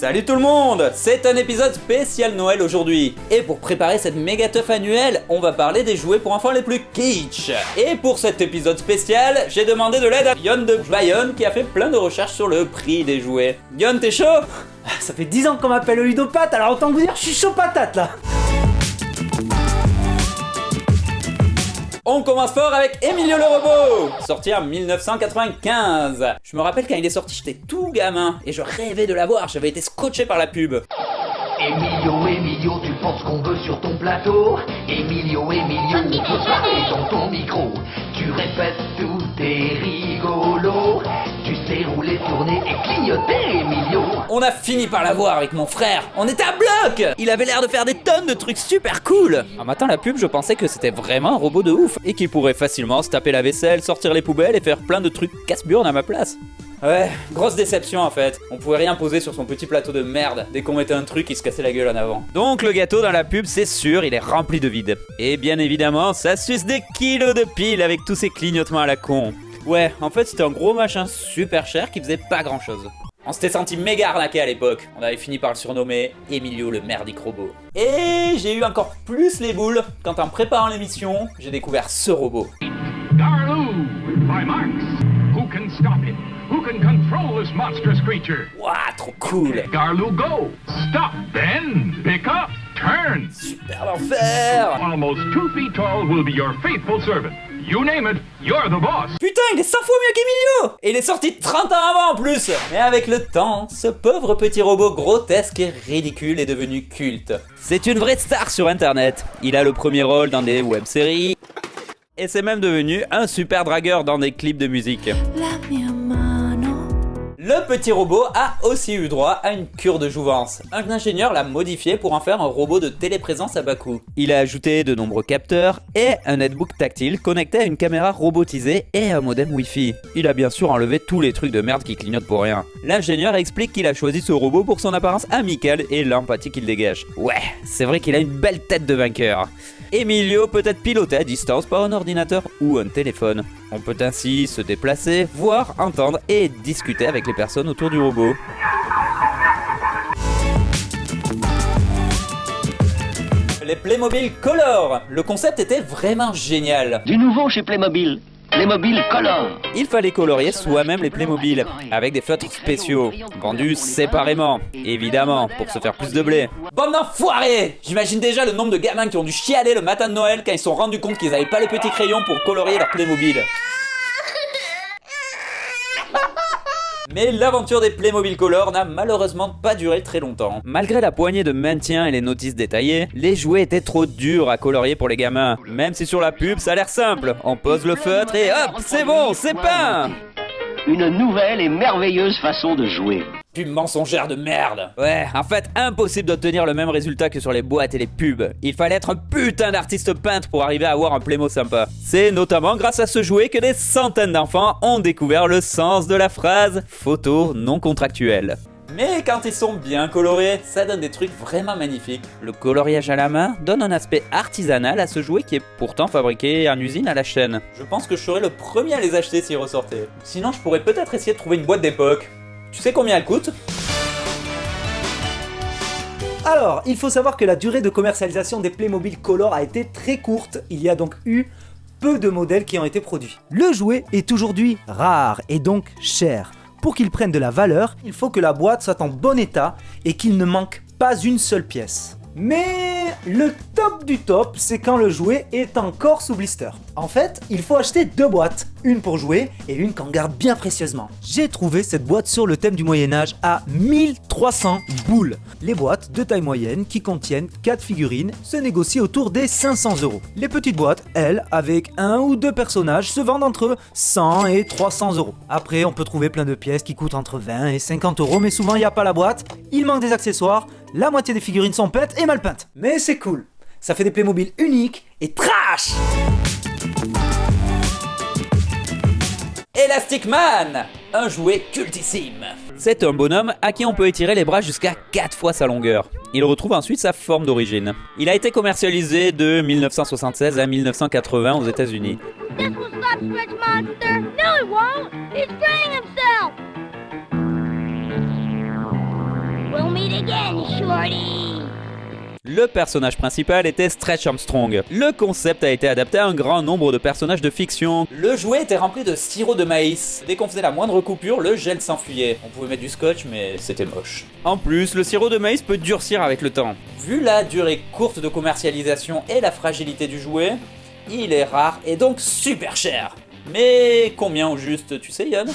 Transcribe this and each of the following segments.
Salut tout le monde! C'est un épisode spécial Noël aujourd'hui. Et pour préparer cette méga teuf annuelle, on va parler des jouets pour enfants les plus kitsch. Et pour cet épisode spécial, j'ai demandé de l'aide à Yon de Bayonne qui a fait plein de recherches sur le prix des jouets. Yon, t'es chaud? Ça fait 10 ans qu'on m'appelle le ludopathe, alors autant vous dire, je suis chaud patate là. On commence fort avec Emilio le robot, sorti en 1995. Je me rappelle quand il est sorti, j'étais tout gamin et je rêvais de l'avoir, j'avais été scotché par la pub. Emilio, tu penses qu'on veut sur ton plateau? Emilio, on peut parler dans ton micro. Tu répètes tout est rigolo. Tu sais rouler, tourner et clignoter, Emilio. On a fini par l'avoir avec mon frère, on était à bloc. Il avait l'air de faire des tonnes de trucs super cool. En matant la pub, je pensais que c'était vraiment un robot de ouf et qu'il pourrait facilement se taper la vaisselle, sortir les poubelles et faire plein de trucs casse-burnes à ma place. Ouais, grosse déception en fait. On pouvait rien poser sur son petit plateau de merde. Dès qu'on mettait un truc, il se cassait la gueule en avant. Donc le gâteau dans la pub, c'est sûr, il est rempli de vide. Et bien évidemment, ça suce des kilos de piles avec tous ces clignotements à la con. Ouais, en fait, c'était un gros machin super cher qui faisait pas grand chose. On s'était senti méga arnaqué à l'époque. On avait fini par le surnommer Emilio le merdique robot. Et j'ai eu encore plus les boules quand en préparant l'émission, j'ai découvert ce robot. Garloo by Marx. Who can stop it? Who can control this monstrous creature? Ouah, trop cool. Garloo, go! Stop, bend, pick up, turn. Super l'enfer. Almost 2 feet tall will be your faithful servant. You name it, you're the boss. Putain, il est 100 fois mieux qu'Emilio. Et il est sorti 30 ans avant en plus. Mais avec le temps, ce pauvre petit robot grotesque et ridicule est devenu culte. C'est une vraie star sur internet. Il a le premier rôle dans des web-séries. Et c'est même devenu un super dragueur dans des clips de musique. Le petit robot a aussi eu droit à une cure de jouvence. Un ingénieur l'a modifié pour en faire un robot de téléprésence à bas coût. Il a ajouté de nombreux capteurs et un netbook tactile connecté à une caméra robotisée et un modem Wi-Fi. Il a bien sûr enlevé tous les trucs de merde qui clignotent pour rien. L'ingénieur explique qu'il a choisi ce robot pour son apparence amicale et l'empathie qu'il dégage. Ouais, c'est vrai qu'il a une belle tête de vainqueur. Emilio peut être piloté à distance par un ordinateur ou un téléphone. On peut ainsi se déplacer, voir, entendre et discuter avec les personnes autour du robot. Les Playmobil Color. Le concept était vraiment génial. Du nouveau chez Playmobil. Playmobil Color. Il fallait colorier soi-même les Playmobil, avec des feutres spéciaux, vendus séparément, évidemment, pour se faire plus de blé. Bande d'enfoirés! J'imagine déjà le nombre de gamins qui ont dû chialer le matin de Noël quand ils se sont rendus compte qu'ils n'avaient pas les petits crayons pour colorier leur Playmobil. Mais l'aventure des Playmobil Color n'a malheureusement pas duré très longtemps. Malgré la poignée de maintien et les notices détaillées, les jouets étaient trop durs à colorier pour les gamins. Même si sur la pub ça a l'air simple, on pose le feutre et hop, c'est bon, c'est peint! Une nouvelle et merveilleuse façon de jouer. Pub mensongère de merde. Ouais, en fait, impossible d'obtenir le même résultat que sur les boîtes et les pubs. Il fallait être un putain d'artiste peintre pour arriver à avoir un Playmo sympa. C'est notamment grâce à ce jouet que des centaines d'enfants ont découvert le sens de la phrase « photo non contractuelle ». Mais quand ils sont bien colorés, ça donne des trucs vraiment magnifiques. Le coloriage à la main donne un aspect artisanal à ce jouet qui est pourtant fabriqué en usine à la chaîne. Je pense que je serais le premier à les acheter s'ils ressortaient. Sinon, je pourrais peut-être essayer de trouver une boîte d'époque. Tu sais combien elle coûte ? Alors, il faut savoir que la durée de commercialisation des Playmobil Color a été très courte. Il y a donc eu peu de modèles qui ont été produits. Le jouet est aujourd'hui rare et donc cher. Pour qu'il prenne de la valeur, il faut que la boîte soit en bon état et qu'il ne manque pas une seule pièce. Mais le top du top, c'est quand le jouet est encore sous blister. En fait, il faut acheter 2 boîtes, une pour jouer et une qu'on garde bien précieusement. J'ai trouvé cette boîte sur le thème du Moyen-Âge à 1300 boules. Les boîtes de taille moyenne qui contiennent 4 figurines se négocient autour des 500 €. Les petites boîtes, elles, avec 1 ou 2 personnages, se vendent entre 100 et 300 €. Après, on peut trouver plein de pièces qui coûtent entre 20 et 50 €, mais souvent il n'y a pas la boîte, il manque des accessoires, la moitié des figurines sont peintes et mal peintes. Mais c'est cool, ça fait des Playmobil uniques et trash! Elastic Man, un jouet cultissime. C'est un bonhomme à qui on peut étirer les bras jusqu'à 4 fois sa longueur. Il retrouve ensuite sa forme d'origine. Il a été commercialisé de 1976 à 1980 aux États-Unis. This will stop Stretch Monster. No, it won't. He's spraying himself. We'll meet again, Shorty. Le personnage principal était Stretch Armstrong. Le concept a été adapté à un grand nombre de personnages de fiction. Le jouet était rempli de sirop de maïs. Dès qu'on faisait la moindre coupure, le gel s'enfuyait. On pouvait mettre du scotch, mais c'était moche. En plus, le sirop de maïs peut durcir avec le temps. Vu la durée courte de commercialisation et la fragilité du jouet, il est rare et donc super cher. Mais combien au juste, tu sais Yann?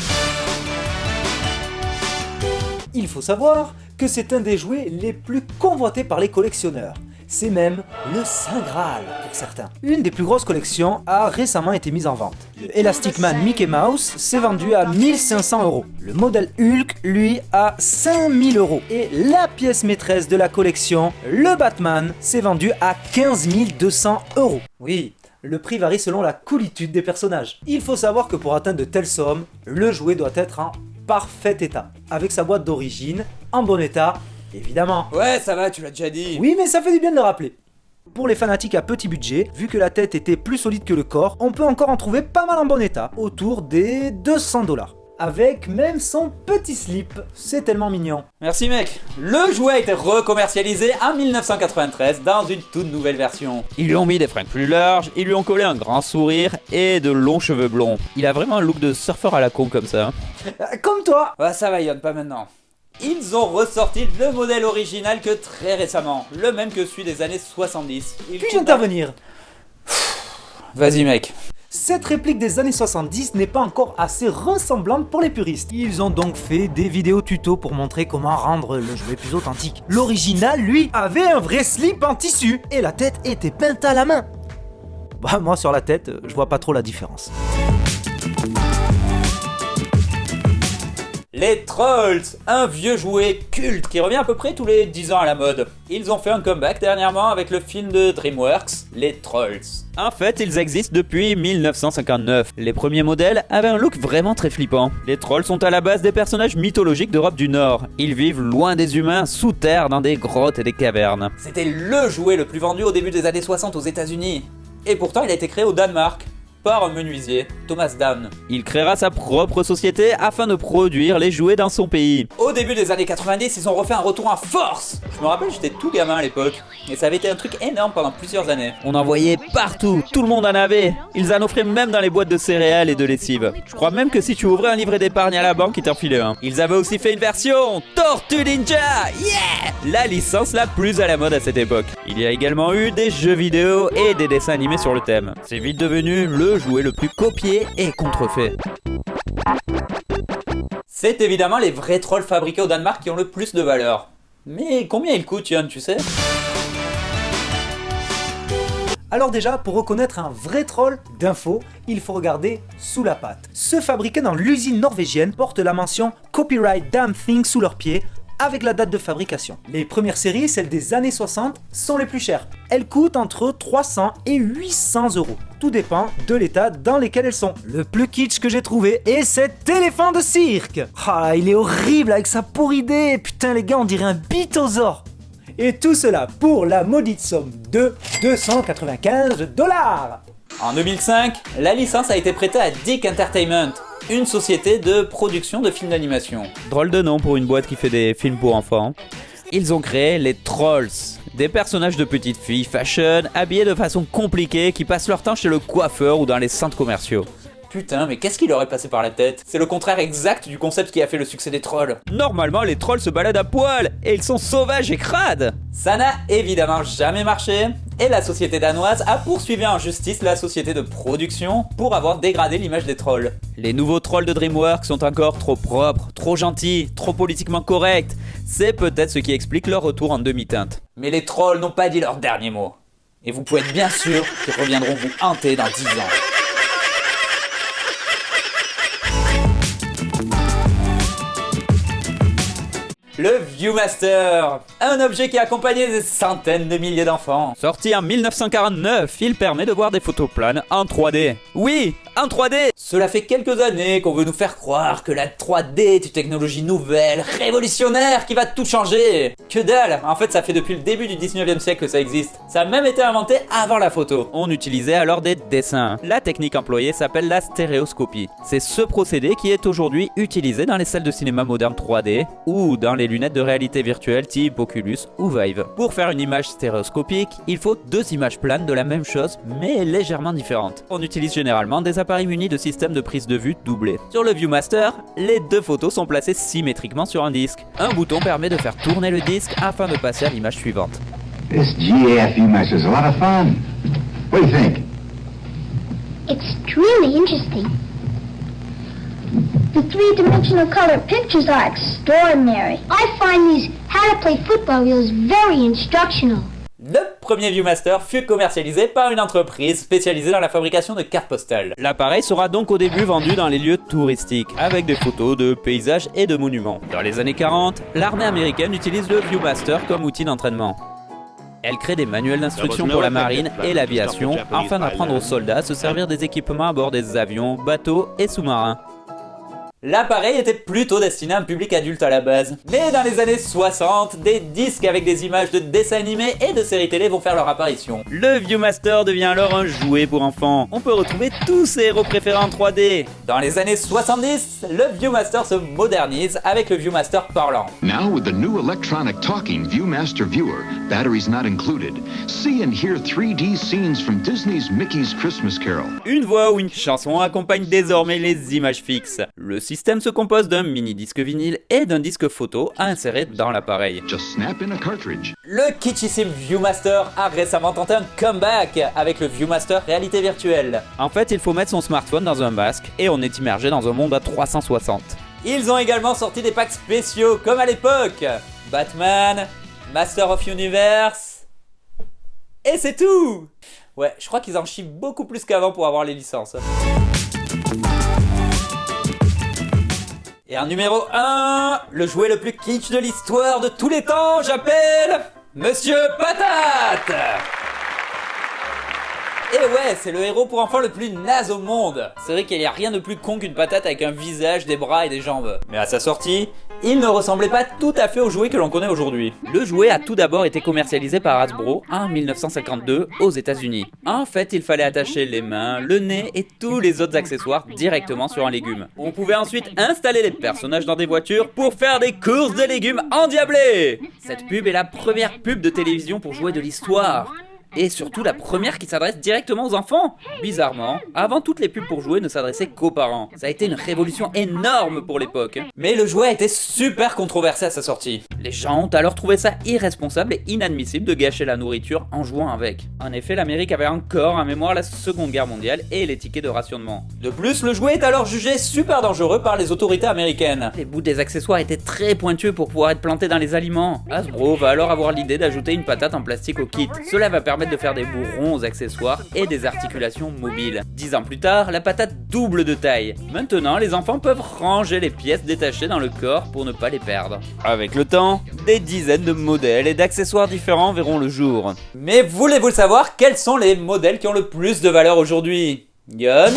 Il faut savoir que c'est un des jouets les plus convoités par les collectionneurs. C'est même le Saint Graal pour certains. Une des plus grosses collections a récemment été mise en vente. Le Elastic Man Mickey Mouse s'est vendu à 1500 €. Le modèle Hulk, lui, à 5000 €. Et la pièce maîtresse de la collection, le Batman, s'est vendu à 15 200 €. Oui, le prix varie selon la coolitude des personnages. Il faut savoir que pour atteindre de telles sommes, le jouet doit être en parfait état, avec sa boîte d'origine, en bon état, évidemment. Ouais, ça va, tu l'as déjà dit. Oui, mais ça fait du bien de le rappeler. Pour les fanatiques à petit budget, vu que la tête était plus solide que le corps, on peut encore en trouver pas mal en bon état, autour des 200 $. Avec même son petit slip, c'est tellement mignon. Merci mec. Le jouet a été recommercialisé en 1993 dans une toute nouvelle version. Ils lui ont mis des fringues plus larges, ils lui ont collé un grand sourire et de longs cheveux blonds. Il a vraiment un look de surfeur à la con comme ça. Comme toi. Ouais, ça va Yann, pas maintenant. Ils ont ressorti le modèle original que très récemment, le même que celui des années 70. Puis-je intervenir? Vas-y mec. Cette réplique des années 70 n'est pas encore assez ressemblante pour les puristes. Ils ont donc fait des vidéos tuto pour montrer comment rendre le jouet plus authentique. L'original, lui, avait un vrai slip en tissu et la tête était peinte à la main. Bah moi sur la tête, je vois pas trop la différence. Les Trolls, un vieux jouet culte qui revient à peu près tous les 10 ans à la mode. Ils ont fait un comeback dernièrement avec le film de DreamWorks, Les Trolls. En fait, ils existent depuis 1959. Les premiers modèles avaient un look vraiment très flippant. Les trolls sont à la base des personnages mythologiques d'Europe du Nord. Ils vivent loin des humains, sous terre, dans des grottes et des cavernes. C'était le jouet le plus vendu au début des années 60 aux États-Unis. Et pourtant, il a été créé au Danemark par un menuisier, Thomas Down. Il créera sa propre société afin de produire les jouets dans son pays. Au début des années 90, ils ont refait un retour en force. Je me rappelle, j'étais tout gamin à l'époque, et ça avait été un truc énorme pendant plusieurs années. On en voyait partout, tout le monde en avait. Ils en offraient même dans les boîtes de céréales et de lessive. Je crois même que si tu ouvrais un livret d'épargne à la banque, ils t'en filaient un. Ils avaient aussi fait une version Tortue Ninja, yeah, la licence la plus à la mode à cette époque. Il y a également eu des jeux vidéo et des dessins animés sur le thème. C'est vite devenu le jouet le plus copié et contrefait. C'est évidemment les vrais trolls fabriqués au Danemark qui ont le plus de valeur. Mais combien ils coûtent, Yann, tu sais? Alors déjà, pour reconnaître un vrai troll d'info, il faut regarder sous la patte. Ceux fabriqués dans l'usine norvégienne portent la mention Copyright Damn Thing sous leurs pieds, avec la date de fabrication. Les premières séries, celles des années 60, sont les plus chères. Elles coûtent entre 300 et 800 €. Tout dépend de l'état dans lequel elles sont. Le plus kitsch que j'ai trouvé est cet éléphant de cirque. Ah, il est horrible avec sa pourridée. Putain les gars, on dirait un bitosaure. Et tout cela pour la maudite somme de 295 $. En 2005, la licence a été prêtée à Dick Entertainment, une société de production de films d'animation. Drôle de nom pour une boîte qui fait des films pour enfants. Ils ont créé les Trolls, des personnages de petites filles fashion, habillées de façon compliquée, qui passent leur temps chez le coiffeur ou dans les centres commerciaux. Putain, mais qu'est-ce qui leur est passé par la tête? C'est le contraire exact du concept qui a fait le succès des trolls. Normalement, les trolls se baladent à poil, et ils sont sauvages et crades. Ça n'a évidemment jamais marché, et la société danoise a poursuivi en justice la société de production pour avoir dégradé l'image des trolls. Les nouveaux trolls de DreamWorks sont encore trop propres, trop gentils, trop politiquement corrects. C'est peut-être ce qui explique leur retour en demi-teinte. Mais les trolls n'ont pas dit leur dernier mot. Et vous pouvez être bien sûr qu'ils reviendront vous hanter dans 10 ans. Le Viewmaster, un objet qui a accompagné des centaines de milliers d'enfants. Sorti en 1949, il permet de voir des photos planes en 3D. Oui, en 3D. Cela fait quelques années qu'on veut nous faire croire que la 3D est une technologie nouvelle, révolutionnaire, qui va tout changer. Que dalle, en fait ça fait depuis le début du 19e siècle que ça existe. Ça a même été inventé avant la photo. On utilisait alors des dessins. La technique employée s'appelle la stéréoscopie. C'est ce procédé qui est aujourd'hui utilisé dans les salles de cinéma modernes 3D ou dans les les lunettes de réalité virtuelle type Oculus ou Vive. Pour faire une image stéréoscopique, il faut 2 images planes de la même chose mais légèrement différentes. On utilise généralement des appareils munis de systèmes de prise de vue doublés. Sur le Viewmaster, les 2 photos sont placées symétriquement sur un disque. Un bouton permet de faire tourner le disque afin de passer à l'image suivante. This GAF Viewmaster is a lot of fun. What do you think? It's really interesting. The three-dimensional color pictures are extraordinary. I find these how to play football reels very instructional. Le premier Viewmaster fut commercialisé par une entreprise spécialisée dans la fabrication de cartes postales. L'appareil sera donc au début vendu dans les lieux touristiques, avec des photos de paysages et de monuments. Dans les années 40, l'armée américaine utilise le Viewmaster comme outil d'entraînement. Elle crée des manuels d'instruction pour la marine et l'aviation afin d'apprendre aux soldats à se servir des équipements à bord des avions, bateaux et sous-marins. L'appareil était plutôt destiné à un public adulte à la base. Mais dans les années 60, des disques avec des images de dessins animés et de séries télé vont faire leur apparition. Le Viewmaster devient alors un jouet pour enfants. On peut retrouver tous ses héros préférés en 3D. Dans les années 70, le Viewmaster se modernise avec le Viewmaster parlant. Now with the new electronic talking Viewmaster viewer, batteries not included, see and hear 3D scenes from Disney's Mickey's Christmas Carol. Une voix ou une chanson accompagne désormais les images fixes. Le système se compose d'un mini-disque vinyle et d'un disque photo à insérer dans l'appareil. Just snap in a cartridge. Le kitschissime Viewmaster a récemment tenté un comeback avec le Viewmaster réalité virtuelle. En fait, il faut mettre son smartphone dans un masque et on est immergé dans un monde à 360. Ils ont également sorti des packs spéciaux comme à l'époque. Batman, Master of Universe... Et c'est tout! Ouais, je crois qu'ils en chient beaucoup plus qu'avant pour avoir les licences. Et en numéro 1, le jouet le plus kitsch de l'histoire de tous les temps, j'appelle Monsieur Patate. Et ouais, c'est le héros pour enfants le plus naze au monde. C'est vrai qu'il n'y a rien de plus con qu'une patate avec un visage, des bras et des jambes. Mais à sa sortie, il ne ressemblait pas tout à fait au jouet que l'on connaît aujourd'hui. Le jouet a tout d'abord été commercialisé par Hasbro en 1952 aux États-Unis. En fait, il fallait attacher les mains, le nez et tous les autres accessoires directement sur un légume. On pouvait ensuite installer les personnages dans des voitures pour faire des courses de légumes endiablés. Cette pub est la première pub de télévision pour jouets de l'histoire. Et surtout la première qui s'adresse directement aux enfants. Bizarrement, avant toutes les pubs pour jouets ne s'adressaient qu'aux parents. Ça a été une révolution énorme pour l'époque. Mais le jouet a été super controversé à sa sortie. Les gens ont alors trouvé ça irresponsable et inadmissible de gâcher la nourriture en jouant avec. En effet, l'Amérique avait encore en mémoire la Seconde Guerre mondiale et les tickets de rationnement. De plus, le jouet est alors jugé super dangereux par les autorités américaines. Les bouts des accessoires étaient très pointueux pour pouvoir être plantés dans les aliments. Hasbro va alors avoir l'idée d'ajouter une patate en plastique au kit. Cela va permettre de faire des bouts ronds aux accessoires et des articulations mobiles. 10 ans plus tard, la patate double de taille. Maintenant, les enfants peuvent ranger les pièces détachées dans le corps pour ne pas les perdre. Avec le temps, des dizaines de modèles et d'accessoires différents verront le jour. Mais voulez-vous le savoir, quels sont les modèles qui ont le plus de valeur aujourd'hui? Yann?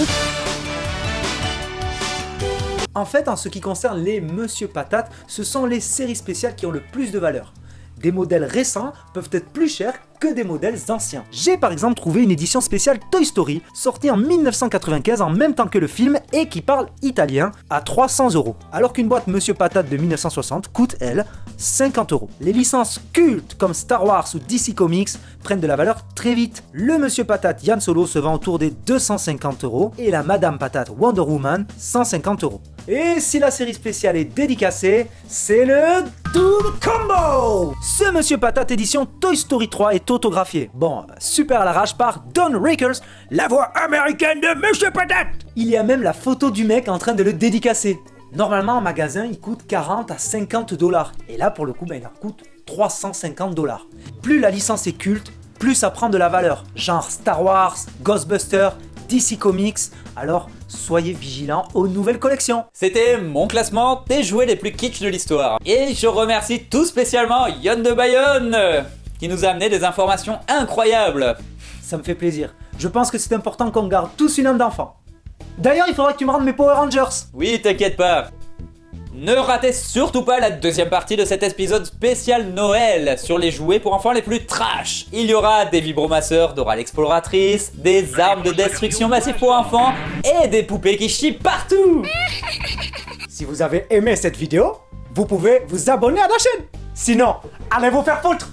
En fait, en ce qui concerne les Monsieur Patate, ce sont les séries spéciales qui ont le plus de valeur. Des modèles récents peuvent être plus chers que des modèles anciens. J'ai par exemple trouvé une édition spéciale Toy Story, sortie en 1995 en même temps que le film et qui parle italien, à 300 €, alors qu'une boîte Monsieur Patate de 1960 coûte, elle, 50 €. Les licences cultes comme Star Wars ou DC Comics prennent de la valeur très vite. Le Monsieur Patate Yann Solo se vend autour des 250 € et la Madame Patate Wonder Woman 150 €. Et si la série spéciale est dédicacée, c'est le Double Combo! Ce Monsieur Patate édition Toy Story 3 est autographié. Bon, super à l'arrache par Don Rickles, la voix américaine de Monsieur Patate! Il y a même la photo du mec en train de le dédicacer. Normalement en magasin il coûte 40 à 50 $. Et là pour le coup il en coûte 350 $. Plus la licence est culte, plus ça prend de la valeur. Genre Star Wars, Ghostbusters, DC Comics, alors soyez vigilants aux nouvelles collections. C'était mon classement des jouets les plus kitsch de l'histoire. Et je remercie tout spécialement Yann de Bayonne qui nous a amené des informations incroyables. Ça me fait plaisir. Je pense que c'est important qu'on garde tous une âme d'enfant. D'ailleurs, il faudra que tu me rendes mes Power Rangers. Oui, t'inquiète pas. Ne ratez surtout pas la deuxième partie de cet épisode spécial Noël sur les jouets pour enfants les plus trash. Il y aura des vibromasseurs Dora l'exploratrice, des armes de destruction massive pour enfants et des poupées qui chient partout. Si vous avez aimé cette vidéo, vous pouvez vous abonner à la chaîne. Sinon, allez vous faire foutre.